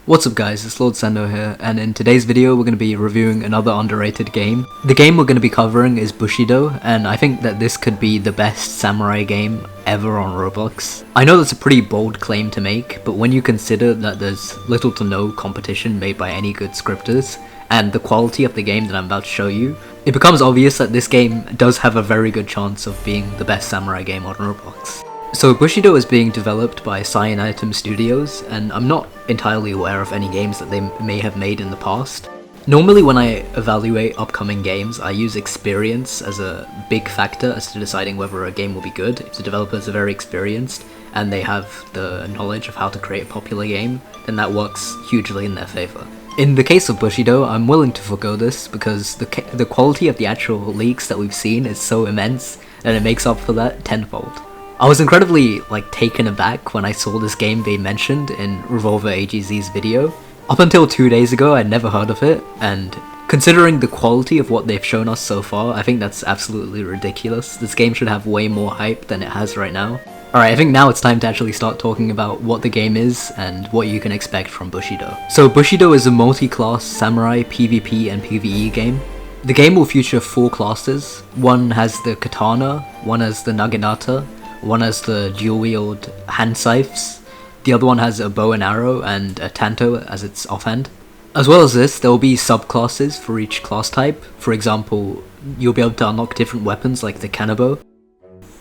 What's up guys, it's Lord Sendo here, and in today's video we're going to be reviewing another underrated game. The game we're going to be covering is Bushido, and I think that this could be the best samurai game ever on Roblox. I know that's a pretty bold claim to make, but when you consider that there's little to no competition made by any good scripters, and the quality of the game that I'm about to show you, it becomes obvious that this game does have a very good chance of being the best samurai game on Roblox. So Bushido is being developed by Cyanitem Studios, and I'm not entirely aware of any games that they may have made in the past. Normally when I evaluate upcoming games, I use experience as a big factor as to deciding whether a game will be good. If the developers are very experienced and they have the knowledge of how to create a popular game, then that works hugely in their favour. In the case of Bushido, I'm willing to forgo this because the quality of the actual leaks that we've seen is so immense that it makes up for that tenfold. I was incredibly taken aback when I saw this game being mentioned in Revolver AGZ's video. Up until 2 days ago I'd never heard of it, and considering the quality of what they've shown us so far, I think that's absolutely ridiculous. This game should have way more hype than it has right now. Alright, I think now it's time to actually start talking about what the game is and what you can expect from Bushido. So Bushido is a multi-class samurai PvP and PvE game. The game will feature 4 classes. One has the katana, one has the naginata, one has the dual-wield hand scythes, the other one has a bow and arrow and a tanto as its offhand. As well as this, there will be subclasses for each class type. For example, you'll be able to unlock different weapons like the kanabo.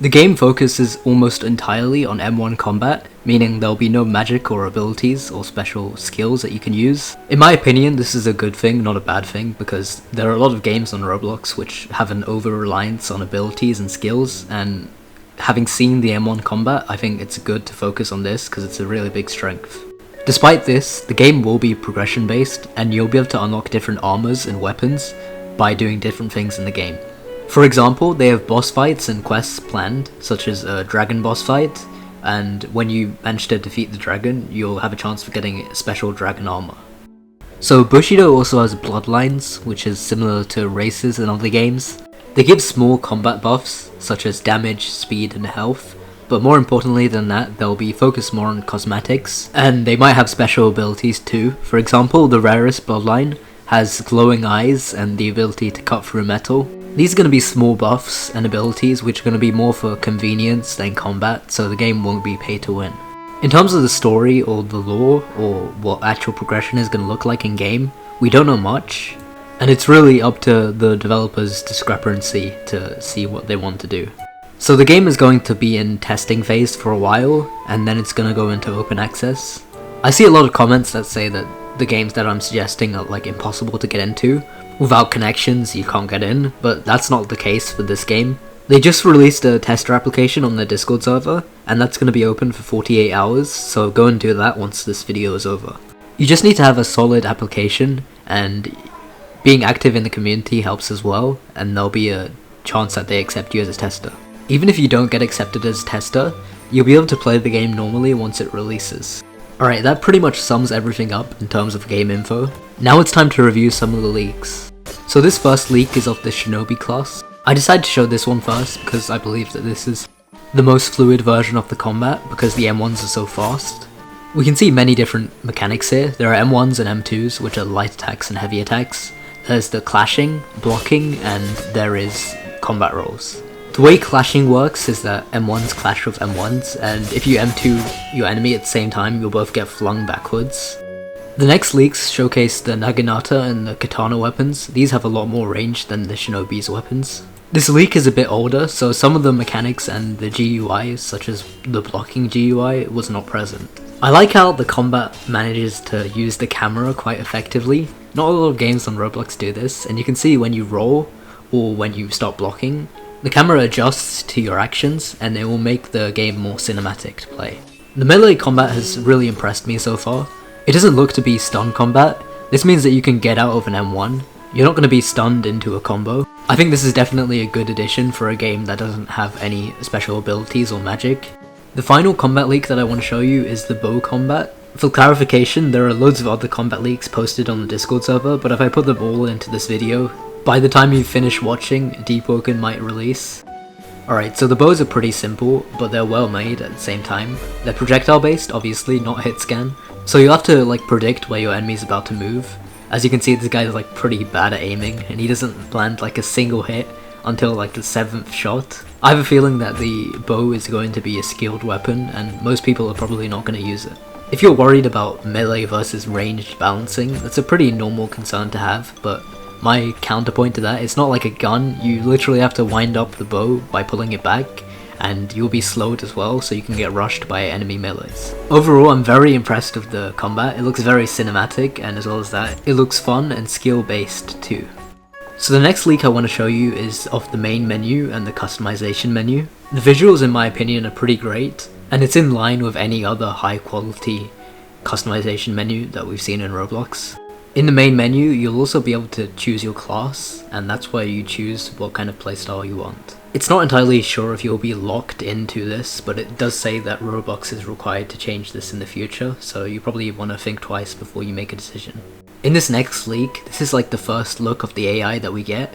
The game focuses almost entirely on M1 combat, meaning there'll be no magic or abilities or special skills that you can use. In my opinion, this is a good thing, not a bad thing, because there are a lot of games on Roblox which have an over-reliance on abilities and skills, and having seen the M1 combat, I think it's good to focus on this because it's a really big strength. Despite this, the game will be progression based, and you'll be able to unlock different armors and weapons by doing different things in the game. For example, they have boss fights and quests planned, such as a dragon boss fight, and when you manage to defeat the dragon, you'll have a chance for getting special dragon armor. So Bushido also has bloodlines, which is similar to races in other games. They give small combat buffs, such as damage, speed, and health, but more importantly than that, they'll be focused more on cosmetics, and they might have special abilities too. For example, the rarest bloodline has glowing eyes and the ability to cut through metal. These are going to be small buffs and abilities which are going to be more for convenience than combat, so the game won't be pay to win. In terms of the story or the lore, or what actual progression is going to look like in game, we don't know much. And it's really up to the developers' discrepancy to see what they want to do. So the game is going to be in testing phase for a while, and then it's going to go into open access. I see a lot of comments that say that the games that I'm suggesting are impossible to get into. Without connections you can't get in, but that's not the case for this game. They just released a tester application on their Discord server, and that's going to be open for 48 hours, so go and do that once this video is over. You just need to have a solid application, and being active in the community helps as well, and there'll be a chance that they accept you as a tester. Even if you don't get accepted as a tester, you'll be able to play the game normally once it releases. Alright, that pretty much sums everything up in terms of game info. Now it's time to review some of the leaks. So this first leak is of the Shinobi class. I decided to show this one first because I believe that this is the most fluid version of the combat because the M1s are so fast. We can see many different mechanics here. There are M1s and M2s, which are light attacks and heavy attacks. There's the clashing, blocking, and there is combat rolls. The way clashing works is that M1s clash with M1s, and if you M2 your enemy at the same time, you'll both get flung backwards. The next leaks showcase the naginata and the katana weapons. These have a lot more range than the shinobi's weapons. This leak is a bit older, so some of the mechanics and the GUI, such as the blocking GUI, was not present. I like how the combat manages to use the camera quite effectively. Not a lot of games on Roblox do this, and you can see when you roll or when you stop blocking, the camera adjusts to your actions and it will make the game more cinematic to play. The melee combat has really impressed me so far. It doesn't look to be stun combat. This means that you can get out of an M1. You're not going to be stunned into a combo. I think this is definitely a good addition for a game that doesn't have any special abilities or magic. The final combat leak that I want to show you is the bow combat. For clarification, there are loads of other combat leaks posted on the Discord server, but if I put them all into this video, by the time you finish watching, Deepwoken might release. Alright, so the bows are pretty simple, but they're well made at the same time. They're projectile based, obviously, not hit scan, So you have to like predict where your enemy's about to move. As you can see, this guy's like pretty bad at aiming, and he doesn't land like a single hit until like the 7th shot. I have a feeling that the bow is going to be a skilled weapon, and most people are probably not going to use it. If you're worried about melee versus ranged balancing, that's a pretty normal concern to have, but my counterpoint to that, it's not like a gun. You literally have to wind up the bow by pulling it back, and you'll be slowed as well, so you can get rushed by enemy melees. Overall, I'm very impressed with the combat. It looks very cinematic, and as well as that, it looks fun and skill based too. So the next leak I want to show you is of the main menu and the customization menu. The visuals in my opinion are pretty great, and it's in line with any other high quality customization menu that we've seen in Roblox. In the main menu, you'll also be able to choose your class, and that's where you choose what kind of playstyle you want. It's not entirely sure if you'll be locked into this, but it does say that Roblox is required to change this in the future, so you probably want to think twice before you make a decision. In this next leak, this is like the first look of the AI that we get.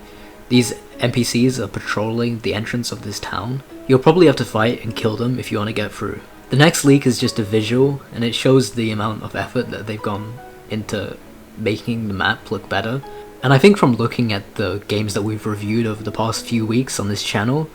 These NPCs are patrolling the entrance of this town. You'll probably have to fight and kill them if you want to get through. The next leak is just a visual, and it shows the amount of effort that they've gone into making the map look better. And I think from looking at the games that we've reviewed over the past few weeks on this channel,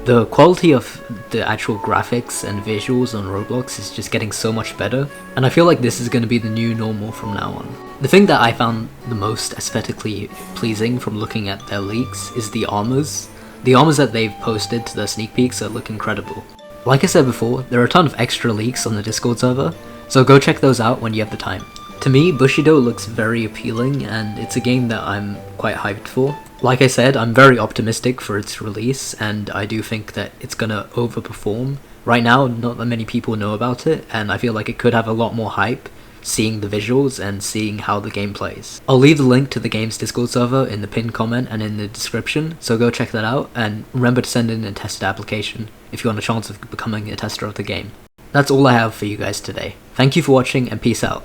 the quality of the actual graphics and visuals on Roblox is just getting so much better, and I feel like this is going to be the new normal from now on. The thing that I found the most aesthetically pleasing from looking at their leaks is the armors. The armors that they've posted to their sneak peeks look incredible. Like I said before, there are a ton of extra leaks on the Discord server, so go check those out when you have the time. To me, Bushido looks very appealing, and it's a game that I'm quite hyped for. Like I said, I'm very optimistic for its release, and I do think that it's gonna overperform. Right now, not that many people know about it, and I feel like it could have a lot more hype, seeing the visuals and seeing how the game plays. I'll leave the link to the game's Discord server in the pinned comment and in the description, so go check that out, and remember to send in a tested application if you want a chance of becoming a tester of the game. That's all I have for you guys today. Thank you for watching, and peace out.